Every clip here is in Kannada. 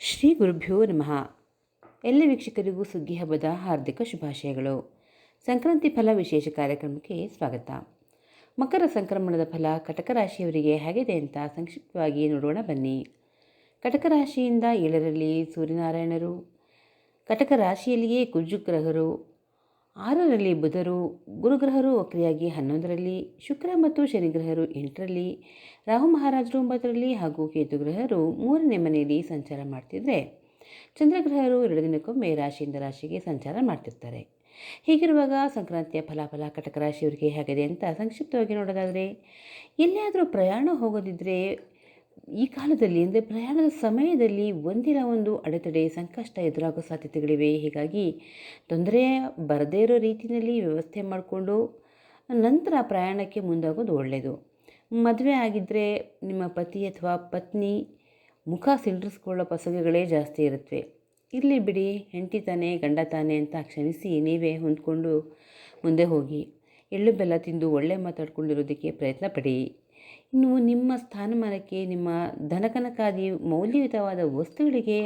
ಶ್ರೀ ಗುರುಭ್ಯೋ ನಮಃ. ಎಲ್ಲ ವೀಕ್ಷಕರಿಗೂ ಸುಗ್ಗಿ ಹಬ್ಬದ ಹಾರ್ದಿಕ ಶುಭಾಶಯಗಳು. ಸಂಕ್ರಾಂತಿ ಫಲ ವಿಶೇಷ ಕಾರ್ಯಕ್ರಮಕ್ಕೆ ಸ್ವಾಗತ. ಮಕರ ಸಂಕ್ರಮಣದ ಫಲ ಕಟಕ ರಾಶಿಯವರಿಗೆ ಹೇಗಿದೆ ಅಂತ ಸಂಕ್ಷಿಪ್ತವಾಗಿ ನೋಡೋಣ ಬನ್ನಿ. ಕಟಕ ರಾಶಿಯಿಂದ 7ರಲ್ಲಿ ಸೂರ್ಯನಾರಾಯಣರು, ಕಟಕ ರಾಶಿಯಲ್ಲಿಯೇ ಕುಜಗ್ರಹರು, 6ರಲ್ಲಿ ಬುಧರು, ಗುರುಗ್ರಹರು ವಕ್ರಿಯಾಗಿ 11ರಲ್ಲಿ, ಶುಕ್ರ ಮತ್ತು ಶನಿಗ್ರಹರು 8ರಲ್ಲಿ, ರಾಹು ಮಹಾರಾಜರು 9ರಲ್ಲಿ ಹಾಗೂ ಕೇತುಗ್ರಹರು 3ನೇ ಮನೆಯಲ್ಲಿ ಸಂಚಾರ ಮಾಡ್ತಿದ್ರೆ, ಚಂದ್ರಗ್ರಹರು 2 ದಿನಕ್ಕೊಮ್ಮೆ ರಾಶಿಯಿಂದ ರಾಶಿಗೆ ಸಂಚಾರ ಮಾಡ್ತಿರ್ತಾರೆ. ಹೀಗಿರುವಾಗ ಸಂಕ್ರಾಂತಿಯ ಫಲಾಫಲ ಕಟಕ ರಾಶಿಯವರಿಗೆ ಹೇಗಿದೆ ಅಂತ ಸಂಕ್ಷಿಪ್ತವಾಗಿ ನೋಡೋದಾದರೆ, ಎಲ್ಲಿಯಾದರೂ ಪ್ರಯಾಣ ಹೋಗೋದಿದ್ದರೆ ಈ ಕಾಲದಲ್ಲಿ ಅಂದರೆ ಪ್ರಯಾಣದ ಸಮಯದಲ್ಲಿ ಒಂದಿಲ್ಲ ಒಂದು ಅಡೆತಡೆ ಸಂಕಷ್ಟ ಎದುರಾಗೋ ಸಾಧ್ಯತೆಗಳಿವೆ. ಹೀಗಾಗಿ ತೊಂದರೆ ಬರದೇ ಇರೋ ರೀತಿಯಲ್ಲಿ ವ್ಯವಸ್ಥೆ ಮಾಡಿಕೊಂಡು ನಂತರ ಪ್ರಯಾಣಕ್ಕೆ ಮುಂದಾಗೋದು ಒಳ್ಳೆಯದು. ಮದುವೆ ಆಗಿದ್ದರೆ ನಿಮ್ಮ ಪತಿ ಅಥವಾ ಪತ್ನಿ ಮುಖ ಸಿಂಡ್ರಿಸ್ಕೊಳ್ಳೋ ಪಸಗುಗಳೇ ಜಾಸ್ತಿ ಇರುತ್ತವೆ. ಇಲ್ಲಿ ಬಿಡಿ, ಹೆಂಡತಿ ತಾನೇ ಗಂಡ ತಾನೇ ಅಂತ ಕ್ಷಮಿಸಿ ನೀವೇ ಹೊಂದ್ಕೊಂಡು ಮುಂದೆ ಹೋಗಿ ಎಳ್ಳು ಬೆಲ್ಲ ತಿಂದು ಒಳ್ಳೆ ಮಾತಾಡ್ಕೊಂಡಿರೋದಕ್ಕೆ ಪ್ರಯತ್ನ ಪಡಿ. ಇನ್ನು ನಿಮ್ಮ ಸ್ಥಾನಮಾನಕ್ಕೆ, ನಿಮ್ಮ ಧನಕನಕಾದಿ ಮೌಲ್ಯಯುತವಾದ ವಸ್ತುಗಳಿಗೆ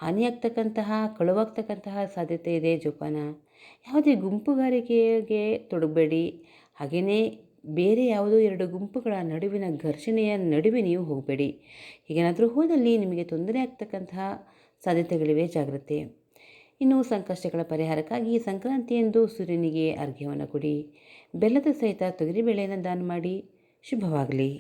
ಹಾನಿಯಾಗ್ತಕ್ಕಂತಹ ಕಳುವಾಗ್ತಕ್ಕಂತಹ ಸಾಧ್ಯತೆ ಇದೆ. ಜೋಪಾನ. ಯಾವುದೇ ಗುಂಪುಗಾರಿಕೆಗೆ ತೊಡಗಬೇಡಿ. ಹಾಗೆಯೇ ಬೇರೆ ಯಾವುದೋ 2 ಗುಂಪುಗಳ ನಡುವಿನ ಘರ್ಷಣೆಯ ನಡುವೆ ನೀವು ಹೋಗಬೇಡಿ. ಹೀಗೇನಾದರೂ ಹೋದಲ್ಲಿ ನಿಮಗೆ ತೊಂದರೆ ಆಗ್ತಕ್ಕಂತಹ ಸಾಧ್ಯತೆಗಳಿವೆ, ಜಾಗ್ರತೆ. ಇನ್ನು ಸಂಕಷ್ಟಗಳ ಪರಿಹಾರಕ್ಕಾಗಿ ಸಂಕ್ರಾಂತಿಯಂದು ಸೂರ್ಯನಿಗೆ ಅರ್ಘ್ಯವನ್ನು ಕೊಡಿ. ಬೆಲ್ಲದ ಸಹಿತ ತೊಗರಿಬೇಳೆಯನ್ನು ದಾನ ಮಾಡಿ. ಶುಭವಾಗಲಿ.